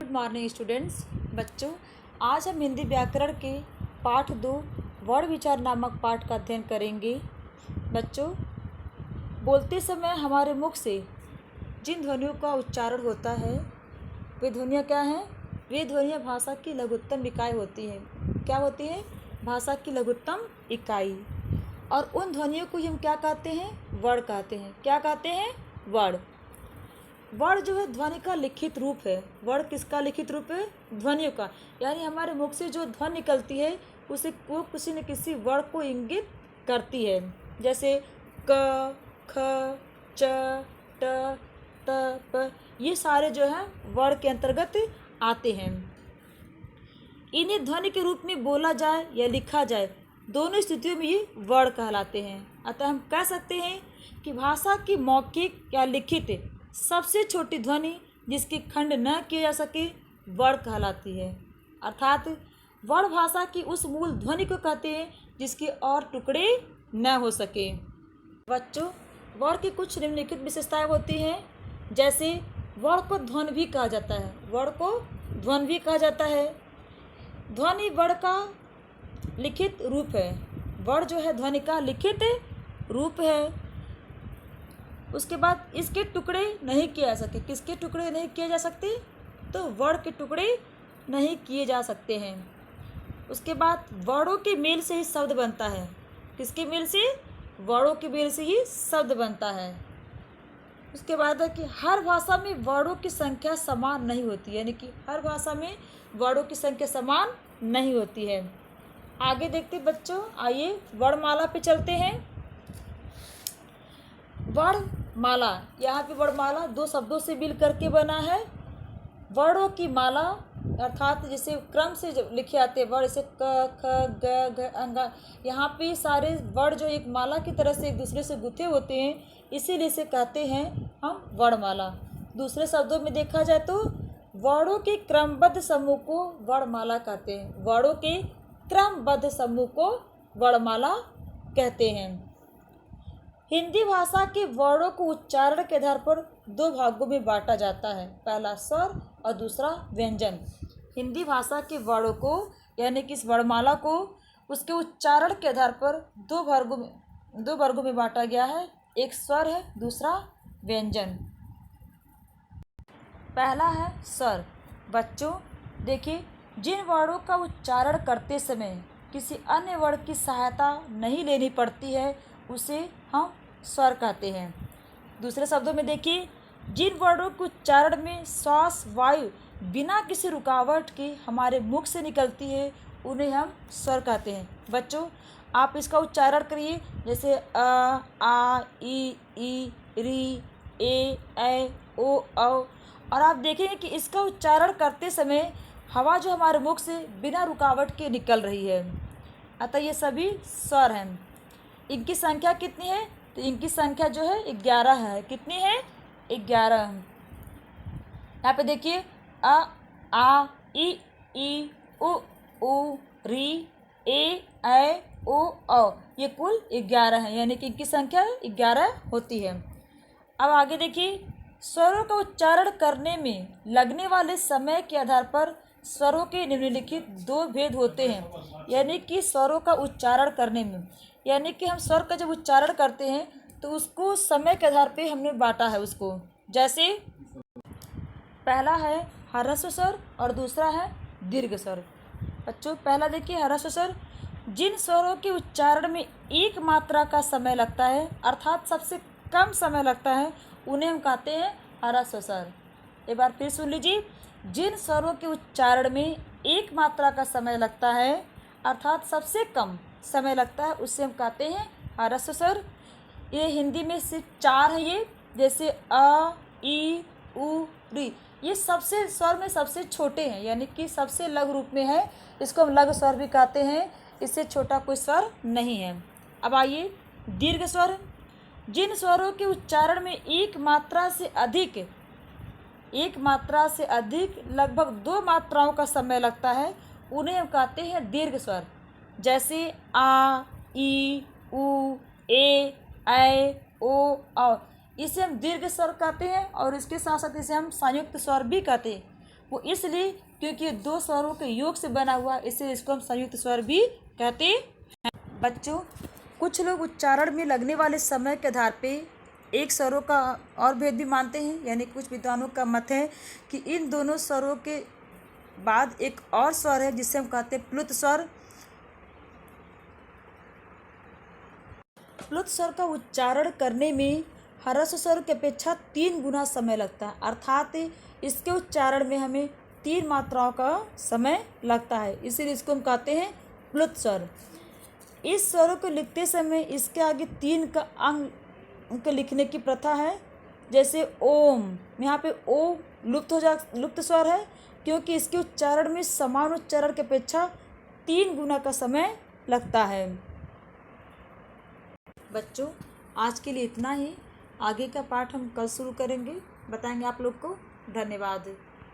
Good morning students. बच्चों, आज हम हिंदी व्याकरण के पाठ 2 वर्ण विचार नामक पाठ का अध्ययन करेंगे। बच्चों, बोलते समय हमारे मुख से जिन ध्वनियों का उच्चारण होता है वे ध्वनियाँ क्या हैं? वे ध्वनियाँ भाषा की लघुत्तम इकाई होती हैं। क्या होती हैं? भाषा की लघुत्तम इकाई। और उन ध्वनियों को हम क्या कहते हैं? वर्ण कहते हैं। क्या कहते हैं? वर्ण। वर्ण जो है ध्वनि का लिखित रूप है। वर्ण किसका लिखित रूप है? ध्वनियों का। यानी हमारे मुख से जो ध्वनि निकलती है उसे वो किसी न किसी वर्ण को इंगित करती है। जैसे क, ख, च, ट, त, प, ये सारे जो हैं वर्ण के अंतर्गत आते हैं। इन्हें ध्वनि के रूप में बोला जाए या लिखा जाए, दोनों स्थितियों में ये वर्ण कहलाते हैं। अतः हम कह सकते हैं कि भाषा की मौखिक या लिखित सबसे छोटी ध्वनि जिसकी खंड न किया जा सके वर्ण कहलाती है। अर्थात वर्ण भाषा की उस मूल ध्वनि को कहते हैं जिसके और टुकड़े न हो सके। बच्चों, वर्ण की कुछ निम्नलिखित विशेषताएं होती हैं। जैसे वर्ण को ध्वनि भी कहा जाता है। वर्ण को ध्वनि भी कहा जाता है। ध्वनि वर्ण का लिखित रूप है। वर्ण जो है ध्वनि का लिखित रूप है। उसके बाद इसके टुकड़े नहीं किए जा सकते। किसके टुकड़े नहीं किए जा सकते? तो वर्ण के टुकड़े नहीं किए जा सकते हैं। उसके बाद वर्णों के मेल से ही शब्द बनता है। किसके मेल से? वर्णों के मेल से ही शब्द बनता है। उसके बाद है कि हर भाषा में वर्णों की संख्या समान नहीं होती। यानी कि हर भाषा में वर्णों की संख्या समान नहीं होती है। आगे देखते बच्चों, आइए वर्णमाला पे चलते हैं। वर्णमाला, यहाँ पे वर्णमाला दो शब्दों से मिल करके बना है। वर्णों की माला अर्थात जैसे क्रम से जब लिखे आते हैं वर्ण, जैसे क, ख, ग, घ, अंगा, यहाँ पे सारे वर्ण जो एक माला की तरह से एक दूसरे से गुथे होते हैं, इसीलिए इसे कहते हैं हम वर्णमाला। दूसरे शब्दों में देखा जाए तो वर्णों के क्रमबद्ध समूह को वर्णमाला कहते हैं। वर्णों के क्रमबद्ध समूह को वर्णमाला कहते हैं। हिंदी भाषा के वर्णों को उच्चारण के आधार पर दो भागों में बांटा जाता है। पहला स्वर और दूसरा व्यंजन। हिंदी भाषा के वर्णों को यानी कि इस वर्णमाला को उसके उच्चारण के आधार पर दो वर्गों में बांटा गया है। एक स्वर है, दूसरा व्यंजन। पहला है स्वर। बच्चों देखिए, जिन वर्णों का उच्चारण करते समय किसी अन्य वर्ण की सहायता नहीं लेनी पड़ती है उसे हम स्वर कहते हैं। दूसरे शब्दों में देखिए, जिन वर्णों के उच्चारण में श्वास वायु बिना किसी रुकावट के हमारे मुख से निकलती है उन्हें हम स्वर कहते हैं। बच्चों, आप इसका उच्चारण करिए, जैसे अ, आ, ई, री, ए, ओ, औ। और आप देखेंगे कि इसका उच्चारण करते समय हवा जो हमारे मुख से बिना रुकावट के निकल रही है। अतः ये सभी स्वर हैं। इनकी संख्या कितनी है? तो इनकी संख्या जो है 11 है। कितनी है? 11। यहाँ पे देखिए अ, आ, ई, उ, री, ए, ओ, औ, ये कुल 11 है। यानी कि इनकी संख्या 11 होती है। अब आगे देखिए, स्वरों का उच्चारण करने में लगने वाले समय के आधार पर स्वरों के निम्नलिखित दो भेद होते हैं। यानी कि स्वरों का उच्चारण करने में, यानी कि हम स्वर का जब उच्चारण करते हैं तो उसको समय के आधार पे हमने बांटा है उसको। जैसे पहला है ह्रस्व स्वर और दूसरा है दीर्घ स्वर। बच्चों, पहला देखिए ह्रस्व स्वर। जिन स्वरों के उच्चारण में एक मात्रा का समय लगता है अर्थात सबसे कम समय लगता है उन्हें हम कहते हैं ह्रस्व स्वर। एक बार फिर सुन लीजिए, जिन स्वरों के उच्चारण में एक मात्रा का समय लगता है अर्थात सबसे कम समय लगता है उससे हम कहते हैं ह्रस्व स्वर। ये हिंदी में सिर्फ 4 है। ये जैसे अ, ई, उ, री, ये सबसे स्वर में सबसे छोटे हैं, यानी कि सबसे लघु रूप में है। इसको हम लघु स्वर भी कहते हैं। इससे छोटा कोई स्वर नहीं है। अब आइए दीर्घ स्वर। जिन स्वरों के उच्चारण में एक मात्रा से अधिक लगभग 2 मात्राओं का समय लगता है उन्हें हम कहते हैं दीर्घ स्वर। जैसे आ, ई, उ, ए, ओ, औ, इसे हम दीर्घ स्वर कहते हैं और इसके साथ साथ इसे हम संयुक्त स्वर भी कहते हैं। वो इसलिए क्योंकि ये दो स्वरों के योग से बना हुआ, इसलिए इसको हम संयुक्त स्वर भी कहते हैं। बच्चों, कुछ लोग उच्चारण में लगने वाले समय के आधार पे एक स्वरों का और भेद भी मानते हैं, यानी कुछ विद्वानों का मत है कि इन दोनों स्वरों के बाद एक और स्वर है जिसे हम कहते हैं प्लुत स्वर। प्लुत स्वर का उच्चारण करने में ह्रस्व स्वर की अपेक्षा 3 गुना समय लगता है, अर्थात इसके उच्चारण में हमें 3 मात्राओं का समय लगता है, इसीलिए इसको हम कहते हैं प्लुत स्वर। इस स्वरों को लिखते समय इसके आगे 3 का अंक लिखने की प्रथा है। जैसे ओम, यहाँ पे ओ लुप्त स्वर है, क्योंकि इसके उच्चारण में समान उच्चारण की अपेक्षा 3 गुना का समय लगता है। बच्चों, आज के लिए इतना ही। आगे का पाठ हम कल शुरू करेंगे, बताएंगे आप लोग को। धन्यवाद।